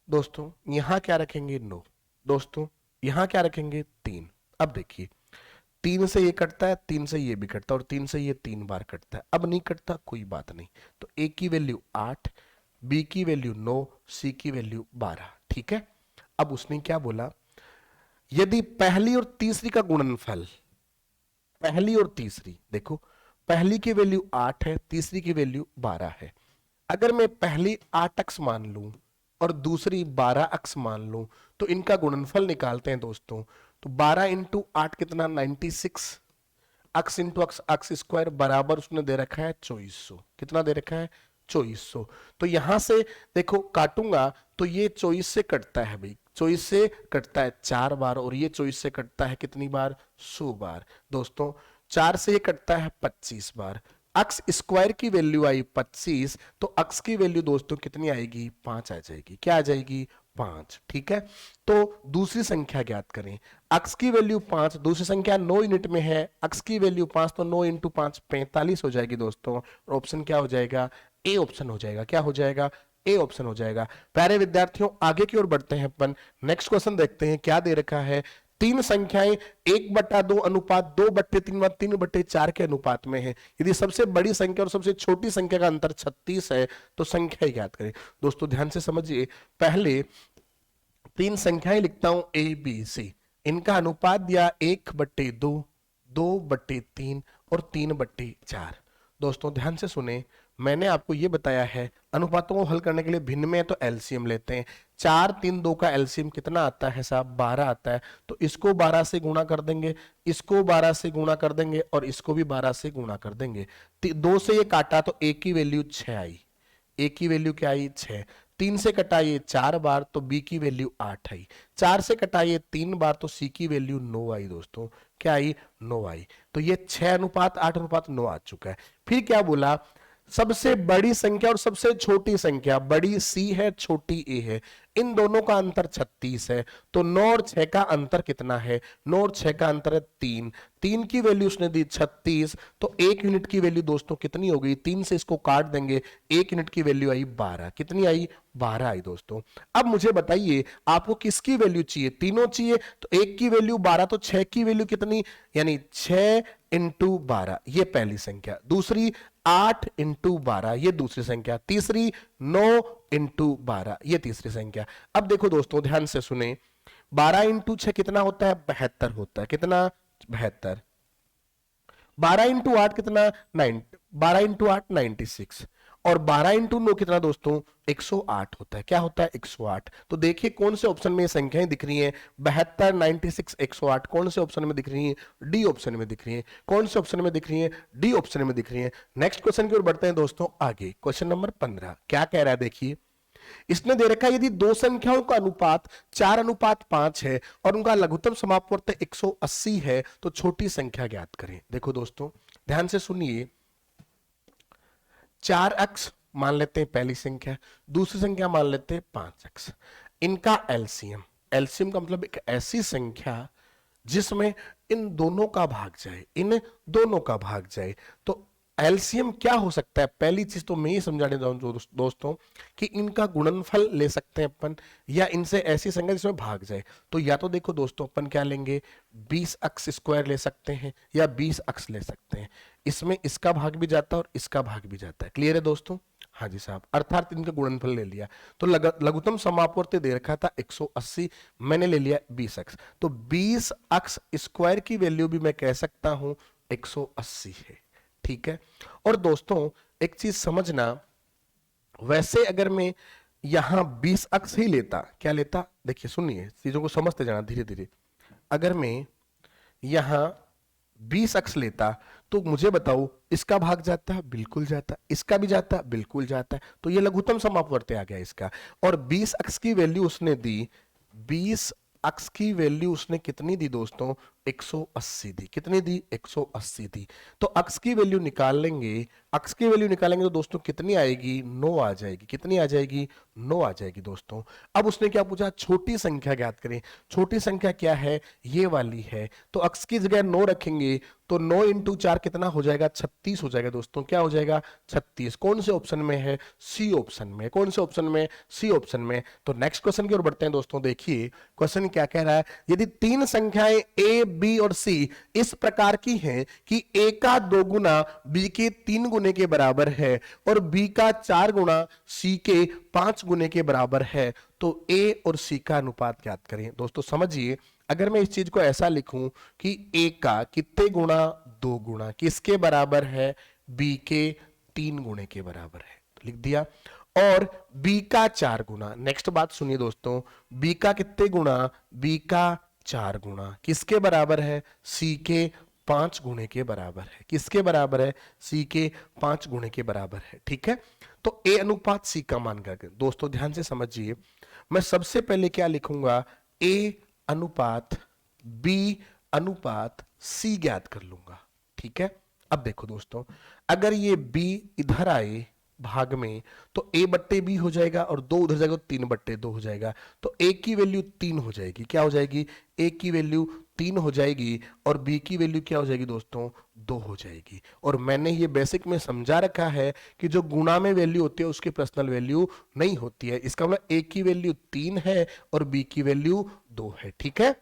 दोस्तों। यहां क्या रखेंगे? 9 दोस्तों। यहां क्या रखेंगे? 3। अब देखिए 3 से ये कटता है, 3 से ये भी कटता है और 3 से ये 3 बार कटता है। अब नहीं कटता, कोई बात नहीं। तो ए की वैल्यू 8, बी की वैल्यू 9, सी की वैल्यू 12, ठीक है। अब उसने क्या बोला? यदि पहली और तीसरी का गुणनफल, पहली और तीसरी, देखो पहली की वैल्यू 8 है, तीसरी की वैल्यू 12 है। अगर मैं पहली 8 अक्स मान लूं और दूसरी 12 अक्स मान लूं तो इनका गुणनफल निकालते हैं दोस्तों। तो 12 इंटू 8 कितना? 96। अक्स इंटू अक्स, अक्स स्क्वायर बराबर उसने दे रखा है 2400। कितना दे रखा है? 2400। तो यहां से देखो काटूंगा तो ये 24 से कटता है भाई, 24 से कटता है 4 बार और ये 24 से कटता है कितनी बार? 100 बार दोस्तों। 4 से ये कटता है 25 बार। अक्स स्क्वायर की वैल्यू आई 25, तो अक्स की वैल्यू दोस्तों कितनी आएगी? 5 आ जाएगी। क्या आ जाएगी? 5, ठीक है। तो दूसरी संख्या ज्ञात करें। अक्स की वैल्यू 5, दूसरी संख्या 9 यूनिट में है, अक्स की वैल्यू 5, तो 9 इंटू 5 45 हो जाएगी दोस्तों। और ऑप्शन क्या हो जाएगा? ए ऑप्शन हो जाएगा। क्या हो जाएगा? ए ऑप्शन हो जाएगा। प्यारे विद्यार्थियों आगे की ओर बढ़ते हैं अपन। नेक्स्ट क्वेश्चन देखते हैं क्या दे रखा है। तीन संख्याएं 1/2 अनुपात 2/3 3/4 के अनुपात में है। यदि सबसे बड़ी संख्या और सबसे छोटी संख्या का अंतर 36 है तो संख्या ज्ञात करें। दोस्तों ध्यान से समझिए, पहले तीन संख्याएं लिखता हूं ए बी सी, इनका अनुपात दिया 1/2, 2/3 और 3/4। दोस्तों ध्यान से सुने, मैंने आपको यह बताया है अनुपातों को हल करने के लिए भिन्न में है तो एलसीएम लेते हैं। 4 3 2 का एलसीएम कितना आता है साहब? 12 आता है। तो इसको 12 से गुणा कर देंगे, इसको 12 से गुणा कर देंगे और इसको भी 12 से गुणा कर देंगे। 2 से ये काटा तो ए की वैल्यू 6 आई। ए की वैल्यू क्या आई? 6। 3 से कटाइए 4 बार तो बी की वैल्यू 8 आई। 4 से कटाइए 3 बार तो सी की वैल्यू 9 आई दोस्तों। क्या आई? 9 आई। तो ये 6:8:9 आ चुका है। फिर क्या बोला? सबसे बड़ी संख्या और सबसे छोटी संख्या, बड़ी सी है छोटी ए है, इन दोनों का अंतर 36 है। तो 9 और 6 का अंतर कितना है? 9 और 6 का अंतर है 3। 3 की वैल्यू उसने दी 36, तो 1 यूनिट की वैल्यू दोस्तों कितनी हो गई? 3 से इसको काट देंगे, 1 यूनिट की वैल्यू आई 12। कितनी आई? 12 आई दोस्तों। अब मुझे बताइए आपको किसकी वैल्यू चाहिए? तीनों चाहिए। तो 1 की वैल्यू 12, तो 6 की वैल्यू कितनी? यानी 6 इंटू 12, ये पहली संख्या। दूसरी 8 इंटू 12, ये दूसरी संख्या। तीसरी 9 इंटू 12, ये तीसरी संख्या। अब देखो दोस्तों ध्यान से सुने, 12 इंटू 6 कितना होता है? 72 होता है। कितना? 72। 12 इंटू 8 कितना? 9। 12 इंटू 8 96। और 12 इंटू 9 कितना दोस्तों? 108 होता है। क्या होता है? 108। तो देखिए कौन से ऑप्शन में ये संख्याएं दिख रही हैं? 72, 96, 108 कौन से ऑप्शन में दिख रही हैं? डी ऑप्शन में दिख रही हैं। कौन से ऑप्शन में दिख रही हैं? डी ऑप्शन में दिख रही हैं। नेक्स्ट क्वेश्चन की ओर बढ़ते हैं दोस्तों आगे। क्वेश्चन नंबर 15 क्या कह रहा है देखिए। इसने दे रखा है यदि दो संख्याओं का अनुपात 4:5 है और उनका लघुत्तम समापवर्त 180 है तो छोटी संख्या ज्ञात करें। देखो दोस्तों ध्यान से सुनिए, 4x मान लेते हैं पहली संख्या, दूसरी संख्या मान लेते हैं 5x। इनका एलसीएम, एलसीएम का मतलब एक ऐसी संख्या जिसमें इन दोनों का भाग जाए, इन दोनों का भाग जाए। तो एलसीएम क्या हो सकता है? पहली चीज तो मैं ये समझाने जाऊं दोस्तों कि इनका गुणनफल ले सकते हैं अपन, या इनसे ऐसी संख्या जिसमें भाग जाए। तो या तो देखो दोस्तों अपन क्या लेंगे, 20x² ले सकते हैं या 20x ले सकते हैं। इसमें इसका भाग भी जाता है और इसका भाग भी जाता है। क्लियर है दोस्तों? हाँ जी साहब, अर्थात इनका गुणनफल ले लिया। तो लघुत्तम समापवर्ती दे रखा था 180, मैंने ले लिया 20x। तो 20x² की वैल्यू भी मैं कह सकता हूं 180 है। ठीक है। और दोस्तों एक चीज समझना, वैसे अगर मैं यहां 20x ही लेता, क्या लेता, देखिए सुनिए, चीजों को समझते जाना धीरे धीरे। अगर मैं यहां 20x लेता तो मुझे बताओ इसका भाग जाता है? बिल्कुल जाता। इसका भी जाता है? बिल्कुल जाता है। तो ये लघुत्तम समापवर्ती आ गया इसका। और 20x की वैल्यू उसने दी, 20x की वैल्यू उसने कितनी दी दोस्तों? 180 दी। कितनी दी? 180 दी। तो x की वैल्यू निकाल लेंगे, x की वैल्यू निकालेंगे तो दोस्तों कितनी आएगी? 9 आ जाएगी। कितनी आ जाएगी? 9 आ जाएगी दोस्तों। अब उसने क्या पूछा? छोटी संख्या ज्ञात करें। छोटी संख्या क्या है? ये वाली है। तो x की जगह 9 रखेंगे तो 9 इंटू 4 कितना हो जाएगा? 36 हो जाएगा दोस्तों। क्या हो जाएगा? 36। कौन से ऑप्शन में है? सी ऑप्शन में। कौन से ऑप्शन में? सी ऑप्शन में। तो नेक्स्ट क्वेश्चन की ओर बढ़ते हैं दोस्तों। देखिए क्वेश्चन क्या कह रहा है, यदि तीन संख्याएं a, b और c इस प्रकार की हैं कि a का 2 गुना b के 3 गुने के बराबर है और b का 4 गुना c के 5 गुने के बराबर है, तो a और c का अनुपात ज्ञात करें। दोस्तों समझिए, अगर मैं इस चीज को ऐसा लिखूं कि a का कितने गुना? 2 गुना किसके बराबर है? b के 3 गुने के बराबर है। तो लिख दिया। और b का 4 गुना, नेक्स्ट बात सुनिए दोस्तों, b का कितने गुना? b का 4 गुना किसके बराबर है? c के 5 गुने के बराबर है। किसके बराबर है? c के 5 गुने के बराबर है। ठीक है। तो a अनुपात c का मान क्या है दोस्तों? ध्यान से समझिए, मैं सबसे पहले क्या लिखूंगा? a अनुपात b अनुपात c ज्ञात कर लूंगा। ठीक है। अब देखो दोस्तों, अगर ये b इधर आए भाग में तो a बट्टे b हो जाएगा और 2 उधर जाएगा तो 3/2 हो जाएगा। तो a की वैल्यू 3 हो जाएगी। क्या हो जाएगी? a की वैल्यू 3 हो जाएगी और b की वैल्यू क्या हो जाएगी दोस्तों? 2 हो जाएगी। और मैंने ये बेसिक में समझा रखा है कि जो गुणा में वैल्यू होती है उसकी पर्सनल वैल्यू नहीं होती है। इसका मतलब a की वैल्यू 3 है और b की वैल्यू 2 है। ठीक है।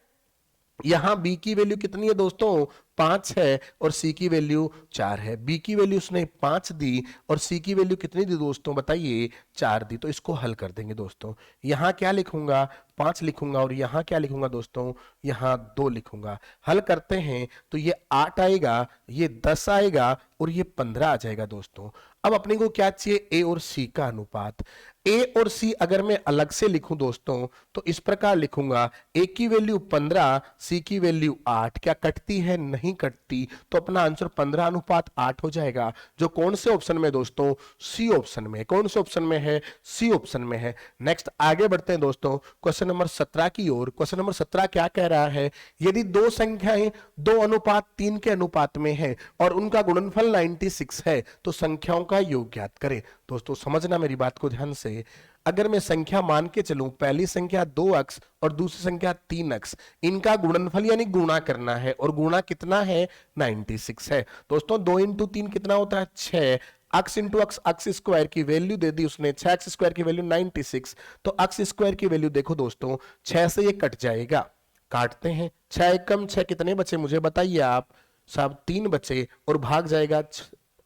यहां b की वैल्यू कितनी है दोस्तों? 5 है और c की वैल्यू 4 है। b की वैल्यू उसने 5 दी और c की वैल्यू कितनी दी दोस्तों? बताइए, 4 दी। तो इसको हल कर देंगे दोस्तों। यहां क्या लिखूंगा? 5 लिखूंगा और यहां क्या लिखूंगा दोस्तों? यहां 2 लिखूंगा। हल करते हैं तो ये 8 आएगा, ये 10 आएगा और ये 15 आ जाएगा दोस्तों। अब अपने को क्या चाहिए? a और c का अनुपात। a और c अगर मैं अलग से लिखूं दोस्तों तो इस प्रकार लिखूंगा, a की वैल्यू 15, c की वैल्यू 8। क्या कटती है? नहीं कटती। तो अपना आंसर 15:8 हो जाएगा, जो कौन से ऑप्शन में दोस्तों? सी ऑप्शन में। कौन से ऑप्शन में है? सी ऑप्शन में है। नेक्स्ट आगे बढ़ते हैं दोस्तों क्वेश्चन नंबर 17 की ओर। क्वेश्चन नंबर 17 क्या कह रहा है, यदि दो संख्याएं 2:3 के अनुपात में है और उनका गुणनफल 96 है तो संख्याओं का योग ज्ञात करें। दोस्तों समझना मेरी बात को ध्यान से, अगर मैं संख्या मान के चलूं, पहली संख्या 2x और दूसरी संख्या 3x, इनका गुणनफल यानी गुणा करना है और गुणा कितना है? 96 है। दोस्तों 2 इंटू 3 कितना होता है? 6। x into x, x square की वैल्यू दे दी उसने, 6x स्क्वायर की वैल्यू 96। तो x स्क्वायर की वैल्यू देखो दोस्तों, 6 से ये कट जाएगा। काटते हैं, 6 एकम 6 कितने बचे मुझे बताइए आप साहब? 3 बचे और भाग जाएगा,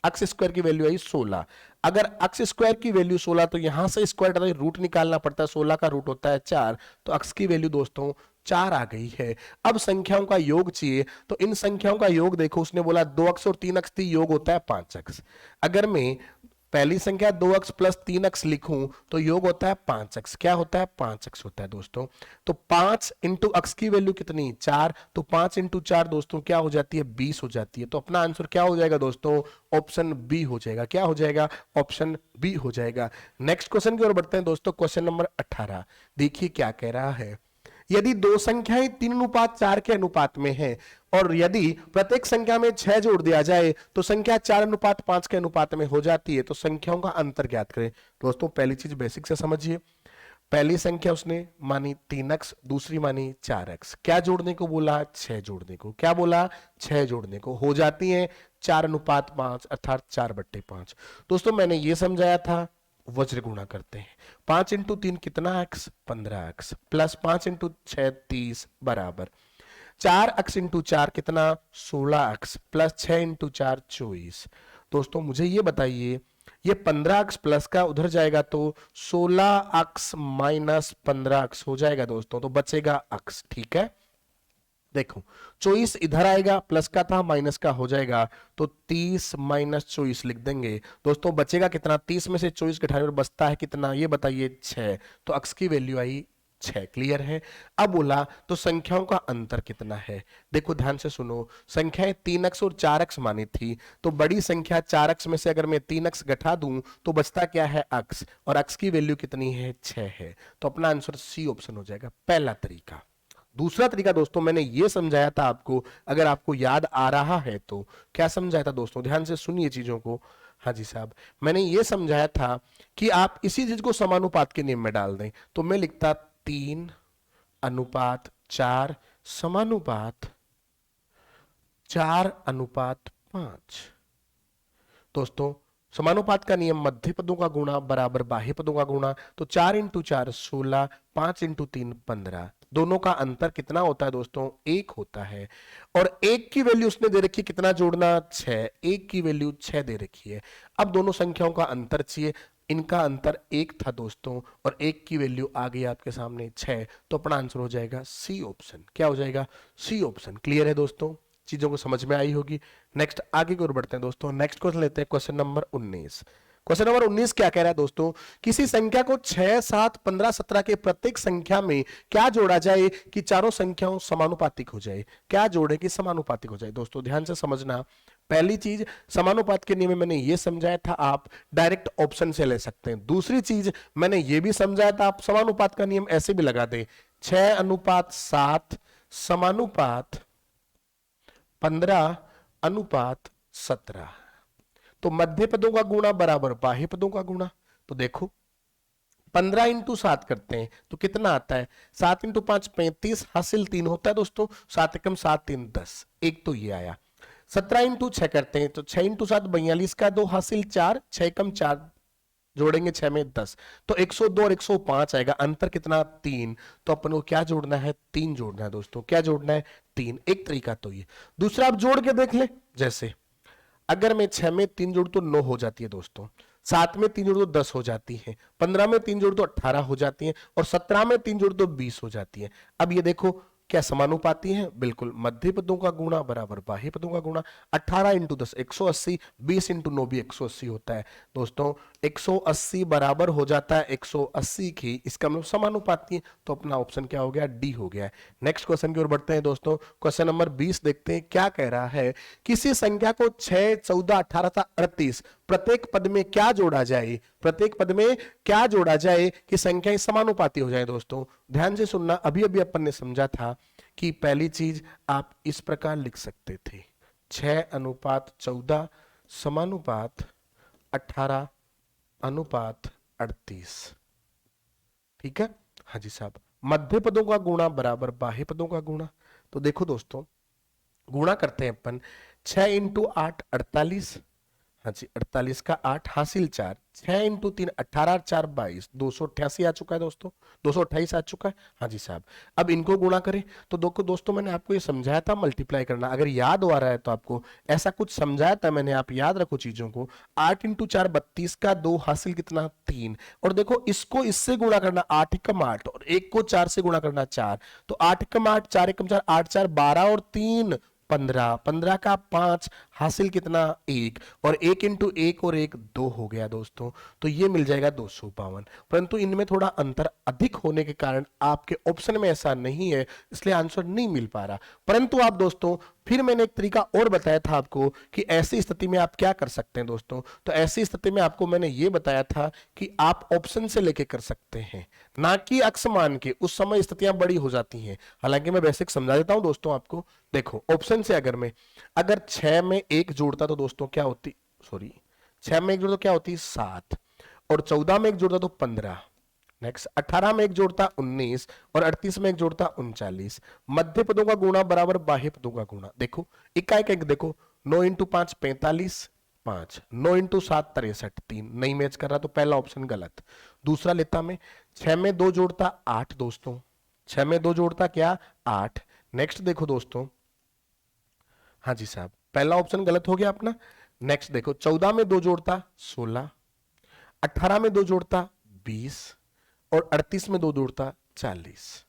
एक्स स्क्वायर की वैल्यू आई 16। अगर एक्स स्क्वायर की वैल्यू 16 तो यहां से स्क्वायर रूट निकालना पड़ता है, 16 का रूट होता है 4। तो एक्स की वैल्यू दोस्तों 4 आ गई है। अब संख्याओं का योग चाहिए, तो इन संख्याओं का योग देखो, उसने बोला 2x और 3x थी, योग होता है 5x। अगर मैं पहली संख्या 2x प्लस 3x लिखूं तो योग होता है 5x। क्या होता है? 5x होता है दोस्तों। तो 5 इंटू x की वैल्यू कितनी? 4। तो 5 इंटू 4 दोस्तों क्या हो जाती है? 20 हो जाती है। तो अपना आंसर क्या हो जाएगा दोस्तों? ऑप्शन बी हो जाएगा। क्या हो जाएगा? ऑप्शन बी हो जाएगा। नेक्स्ट क्वेश्चन की ओर बढ़ते हैं दोस्तों, क्वेश्चन नंबर 18। देखिए क्या कह रहा है, यदि दो संख्याएं 3:4 के अनुपात में हैं और यदि प्रत्येक संख्या में 6 जोड़ दिया जाए तो संख्या 4:5 के अनुपात में हो जाती है, तो संख्याओं का अंतर ज्ञात करें। दोस्तों पहली चीज बेसिक से समझिए, पहली संख्या उसने मानी 3x, दूसरी मानी 4x। क्या जोड़ने को बोला? 6 जोड़ने को। क्या बोला? 6 जोड़ने को। हो जाती है 4:5 अर्थात 4/5। दोस्तों मैंने ये समझाया था वज्र गुणा करते हैं। 5 × 3 कितना एक्स, 15x प्लस 5 × 6 30 बराबर 4x × 4 कितना 16x प्लस 6 × 4 24। दोस्तों मुझे ये बताइए, ये 15x प्लस का उधर जाएगा तो 16x माइनस 15x हो जाएगा दोस्तों, तो बचेगा x। ठीक है, देखो 24 इधर आएगा, प्लस का था माइनस का हो जाएगा, तो 30 माइनस 24 लिख देंगे। दोस्तों बचेगा कितना, 30 में से 24 घटाने पर बचता है कितना, ये बताइए 6, तो x की वैल्यू आई 6। क्लियर है। अब बोला तो संख्याओं का अंतर कितना है, देखो ध्यान से सुनो, संख्याएं 3x और 4x मानी थी, तो बड़ी संख्या 4x में से अगर मैं 3x घटा दूं तो बचता क्या है x, और x की वैल्यू कितनी है 6 है, तो अपना आंसर सी ऑप्शन हो जाएगा, पहला तरीका। दूसरा तरीका दोस्तों मैंने ये समझाया था आपको, अगर आपको याद आ रहा है तो क्या समझाया था दोस्तों, ध्यान से सुनिए चीजों को। हाँ जी साहब, मैंने ये समझाया था कि आप इसी चीज को समानुपात के नियम में डाल दें, तो मैं लिखता 3:4 समानुपात 4:5। दोस्तों समानुपात का नियम मध्य पदों का गुणा बराबर बाह्य पदों का गुणा, तो 4 × 4 16, 5 × 3 15। दोनों का अंतर कितना होता है दोस्तों, 1 होता है, और 1 की वैल्यू उसने दे रखी है कितना जोड़ना 6, 1 की वैल्यू 6 दे रखी है। अब दोनों संख्याओं का अंतर चाहिए, इनका अंतर 1 था दोस्तों, और 1 की वैल्यू आ गई आपके सामने 6, तो अपना आंसर हो जाएगा सी ऑप्शन। क्या हो जाएगा, सी ऑप्शन। क्लियर है दोस्तों, चीजों को समझ में आई होगी। नेक्स्ट आगे की ओर बढ़ते हैं दोस्तों, नेक्स्ट क्वेश्चन लेते हैं, क्वेश्चन नंबर 19। क्वेश्चन नंबर 19 क्या कह रहा है दोस्तों, किसी संख्या को 6 7 15 17 के प्रत्येक संख्या में क्या जोड़ा जाए कि चारों संख्याओं समानुपातिक हो जाए, क्या जोड़े कि समानुपातिक हो जाए। दोस्तों ध्यान से समझना, पहली चीज समानुपात के नियम में मैंने ये समझाया था, आप डायरेक्ट ऑप्शन से ले सकते हैं। दूसरी चीज मैंने ये भी समझाया था, आप समानुपात का नियम ऐसे भी लगा दें, 6:7 समानुपात 15:17, तो मध्य पदों का गुणा बराबर बाह्य पदों का गुणा। तो देखो 15 × 7 करते हैं तो कितना आता है, 7 × 5 35, हासिल 3 होता है दोस्तों, 7 × 7 3 10, एक तो ये आया। 17 × 6 करते हैं तो 6 × 7 42 का 2, हासिल 4, 6 × 4 जोड़ेंगे 6 में 10, तो 102 और 105 आएगा, अंतर कितना 3, तो अपन को क्या जोड़ना है 3 जोड़ना है दोस्तों, क्या जोड़ना है 3। एक तरीका तो ये, दूसरा आप जोड़ के देख ले, जैसे अगर मैं 6 में 3 जोड़ तो 9 हो जाती है दोस्तों, 7 में 3 जोड़ तो 10 हो जाती है, 15 में 3 जोड़ तो 18 हो जाती है, और 17 में 3 जोड़ तो 20 हो जाती है। अब ये देखो क्या समानुपाती है, बिल्कुल, मध्य पदों का गुणा बराबर बाह्य पदों का गुणा। 18 × 10 180, 20 × 9 भी 180 होता है दोस्तों, 180 बराबर हो जाता है 180 की, इसका मतलब समानुपाती है, तो अपना ऑप्शन क्या हो गया, डी हो गया है। नेक्स्ट क्वेश्चन की ओर बढ़ते हैं दोस्तों, क्वेश्चन नंबर 20 देखते हैं क्या कह रहा है, किसी संख्या को 6 14 18 38 प्रत्येक पद में क्या जोड़ा जाए, प्रत्येक पद में क्या जोड़ा जाए कि संख्याएं समानुपाती हो जाए। दोस्तों ध्यान से सुनना, अभी अभी अपन ने समझा था कि पहली चीज आप इस प्रकार लिख सकते थे, 6:14 समानुपात 18:38। ठीक है, हाँ जी साहब, मध्य पदों का गुणा बराबर बाह्य पदों का गुणा। तो देखो दोस्तों गुणा करते हैं अपन, 6 × 8 48, हाँ जी 48 का 8, हासिल 4, 6 × 3 18 और 4 22, 288 आ चुका है दोस्तों, 228 आ चुका है। हाँ जी साहब, अब इनको गुणा करें तो दोस्तों मैंने आपको ये समझाया था मल्टीप्लाई करना, अगर याद आ रहा है तो आपको ऐसा कुछ समझाया था मैंने, आप याद रखो चीजों को। 8 × 4 32 का 2, हासिल कितना 3, और देखो इसको इससे गुणा करना 8 × 8, और 1 को 4 से गुणा करना 4, तो 8 × 8 4 × 4 8 4 12 और 3 15, 15 का 5, हासिल कितना 1, और 1 × 1 और 1 2 हो गया दोस्तों, तो ये मिल जाएगा 252। परंतु इनमें थोड़ा अंतर अधिक होने के कारण आपके ऑप्शन में ऐसा नहीं है, इसलिए आंसर नहीं मिल पा रहा। परंतु आप दोस्तों फिर मैंने एक तरीका और बताया था आपको कि ऐसी स्थिति में आप क्या कर सकते हैं दोस्तों, तो ऐसी स्थिति में आपको मैंने ये बताया था कि आप ऑप्शन से लेके कर सकते हैं, ना कि अक्स मान के, उस समय स्थितियां बड़ी हो जाती हैं। हालांकि मैं बेसिक समझा देता हूं दोस्तों आपको, देखो ऑप्शन से अगर 6 में 1 जोड़ता तो दोस्तों क्या होती, 6 में 1 जोड़ता तो क्या होती 7, और 14 में 1 जोड़ता तो 15, नेक्स्ट 18 में 1 जोड़ता 19, और 38 में 1 जोड़ता 39। मध्य पदों का गुणा बराबर बाह्य पदों का गुणा। देखो इक्का एक देखो 9 इंटू 5 45, 5, 9 इंटू 7 63, 3 नहीं मैच कर रहा तो पहला ऑप्शन गलत। दूसरा लेता मैं, 6 में 2 जोड़ता 8 दोस्तों, 6 में 2 जोड़ता क्या 8। नेक्स्ट देखो दोस्तों, हाँ जी साहब पहला ऑप्शन गलत हो गया अपना। नेक्स्ट देखो 14 में 2 जोड़ता 16, 18 में 2 जोड़ता 20 और 38 में 2 जोड़ता 40।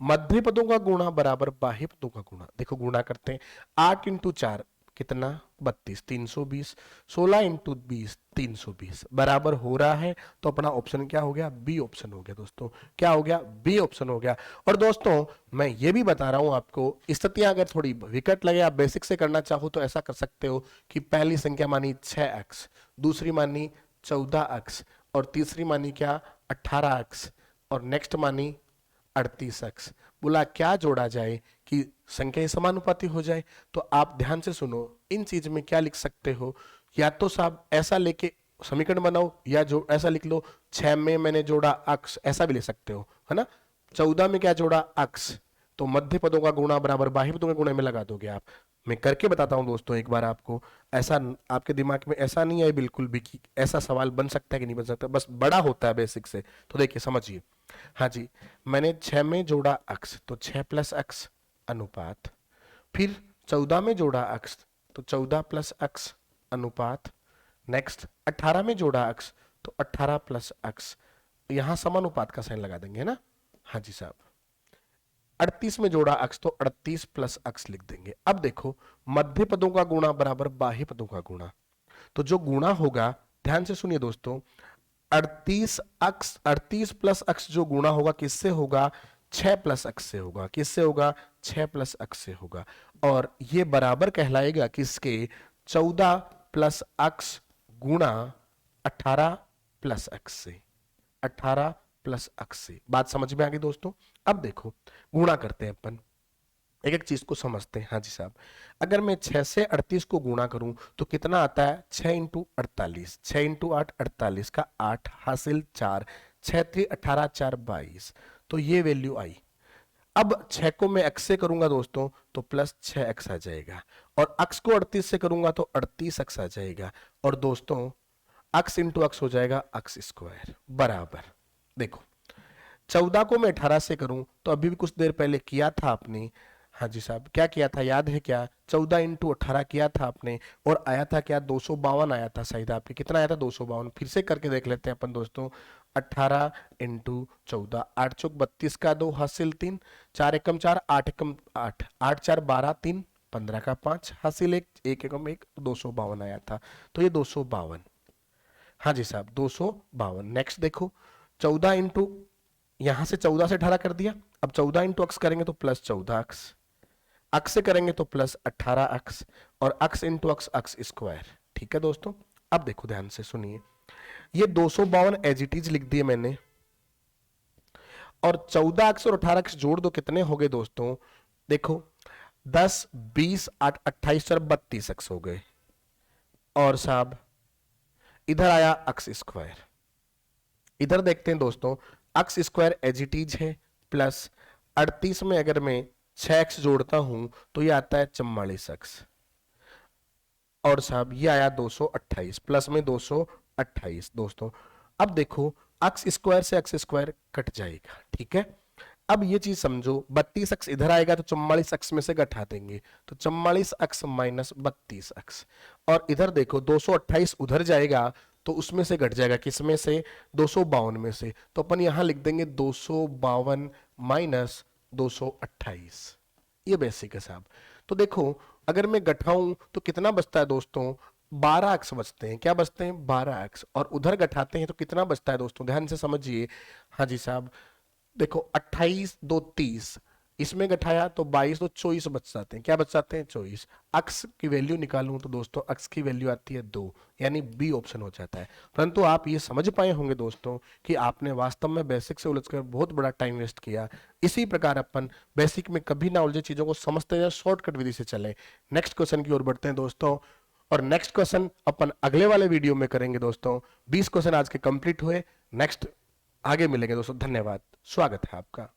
मध्य पदों का गुणा बराबर बाह्य पदों का गुणा। देखो गुणा करते हैं, 8 इंटू 4 कितना 32, 320, 16 इंटू 20 320 बराबर हो रहा है। तो अपना ऑप्शन क्या हो गया, बी ऑप्शन हो गया दोस्तों। क्या हो गया, बी ऑप्शन हो गया। और दोस्तों मैं ये भी बता रहा हूं आपको, स्थितियां अगर थोड़ी विकट लगे, आप बेसिक से करना चाहो तो ऐसा कर सकते हो कि पहली संख्या मानी 6x, दूसरी मानी 14x और तीसरी मानी क्या 18x और नेक्स्ट मानी 38x। बोला क्या जोड़ा जाए कि संख्या समानुपाती हो जाए। तो आप ध्यान से सुनो, इन चीज में क्या लिख सकते हो, या तो साहब ऐसा लेके समीकरण बनाओ, या जो ऐसा लिख लो 6 में मैंने जोड़ा अक्स, ऐसा भी ले सकते हो, है ना। 14 में क्या जोड़ा अक्स, तो मध्य पदों का गुणा बराबर बाह्य पदों के गुणे में लगा दोगे आप। मैं करके बताता हूं दोस्तों एक बार आपको, ऐसा आपके दिमाग में ऐसा नहीं है बिल्कुल भी कि ऐसा सवाल बन सकता है कि नहीं बन सकता, बस बड़ा होता है बेसिक से। तो देखिए समझिए, हाँ जी मैंने 6 में जोड़ा अक्स तो 6 प्लस अक्स अनुपात, फिर 14 में जोड़ा अक्स तो 14 प्लस अक्स अनुपात, नेक्स्ट 18 में जोड़ा अक्स तो 18 प्लस अक्स, यहां समानुपात का साइन लगा देंगे, है ना। हाँ जी साहब 38 में जोड़ा अक्स तो 38 प्लस अक्स लिख देंगे। अब देखो मध्य पदों का गुणा बराबर बाह्य पदों का गुणा, तो जो गुणा होगा ध्यान से सुनिए दोस्तों, 38 अक्स 38 प्लस अक्स जो गुणा होगा किससे होगा, 6 प्लस अक्स से होगा। किससे होगा, 6 प्लस अक्स से होगा। और ये बराबर कहलाएगा किसके, 14 प्लस अक्स गुणा 18 प्लस अक्स से, 18 प्लस अक्स से। बात समझ में आ गई दोस्तों। अब देखो गुणा करते हैं अपन, एक एक चीज को समझते हैं। हाँ जी साहब, अगर मैं 6 से 38 को गुणा करूं तो कितना आता है, 6 इंटू 48, 6 इंटू 8 48 का 8 हासिल 4, 6 3 18 4 22, तो ये वैल्यू आई। अब 6 को मैं x से करूंगा दोस्तों तो प्लस 6x आ जाएगा, और x को 38 से करूंगा तो 38x आ जाएगा, और दोस्तों x इंटू x हो जाएगा x स्क्वायर बराबर। देखो 14 को मैं 18 से करूं तो अभी भी कुछ देर पहले किया था आपने, हाँ जी साहब क्या किया था याद है क्या, 14 इंटू 18 किया था आपने और आया था क्या 252 आया था शायद आपके, कितना आया था 252। फिर से करके देख लेते हैं अपन दोस्तों, 18 इंटू 14, 8 चौक 32 का 2 हासिल 3, 4 एकम 4 8 एकम 8, 8 4 12 3 15 का 5 हासिल 1, 1 एकम 1, 252 आया था। तो ये 252, हाँ जी साहब 252। नेक्स्ट देखो 14 इंटू, यहां से 14 से 18 कर दिया, अब 14 इंटू अक्स करेंगे तो प्लस 14 अक्स, अक्स से करेंगे तो प्लस 18 अक्स, और अक्स इंटू अक्स अक्स स्क्वायर। ठीक है दोस्तों, अब देखो ध्यान से सुनिए, ये 252 एज इट इज लिख दिए मैंने, और 14 अक्स और 18 अक्स जोड़ दो कितने हो गए दोस्तों, देखो 10 20 8 28 और 32 अक्स हो गए, और साहब इधर आया अक्स स्क्वायर। इधर देखते हैं दोस्तों, अक्स स्क्वायर एज इट इज है, प्लस 38 में अगर मैं 6x जोड़ता हूं तो ये आता है 44 अक्स, और साहब ये आया 228 प्लस में 228 दोस्तों। अब देखो अक्स स्क्वायर से अक्स स्क्वायर कट जाएगा, ठीक है। अब ये चीज समझो, 32 अक्स इधर आएगा तो 44 अक्स में से घटा देंगे, तो 44 अक्स माइनस 32 अक्स, और इधर देखो 228 उधर जाएगा तो उसमें से घट जाएगा, किसमें से, 252 में से, तो अपन यहां लिख देंगे 252 माइनस 228। ये बेसिक है साहब। तो देखो अगर मैं घटाऊं तो कितना बचता है दोस्तों, 12 अक्स बचते हैं। क्या बचते हैं, 12 अक्स, और उधर घटाते हैं तो कितना बचता है दोस्तों, ध्यान से समझिए। हाँ जी साहब देखो 28 2 30, इसमें घटाया तो 22 तो 24 बच जाते हैं। क्या बच जाते हैं, 24। अक्स की वैल्यू निकालूं तो दोस्तों अक्स की वैल्यू आती है 2, यानी बी ऑप्शन हो जाता है। परंतु आप ये समझ पाए होंगे दोस्तों कि आपने वास्तव में बेसिक से उलझकर बहुत बड़ा टाइम वेस्ट किया। इसी प्रकार अपन बेसिक में कभी ना उलझे चीजों को समझते हैं, शॉर्टकट विधि से चले। नेक्स्ट क्वेश्चन की ओर बढ़ते हैं दोस्तों, और नेक्स्ट क्वेश्चन अपन अगले वाले वीडियो में करेंगे दोस्तों। 20 क्वेश्चन आज के कंप्लीट हुए, नेक्स्ट आगे मिलेंगे दोस्तों। धन्यवाद, स्वागत है आपका।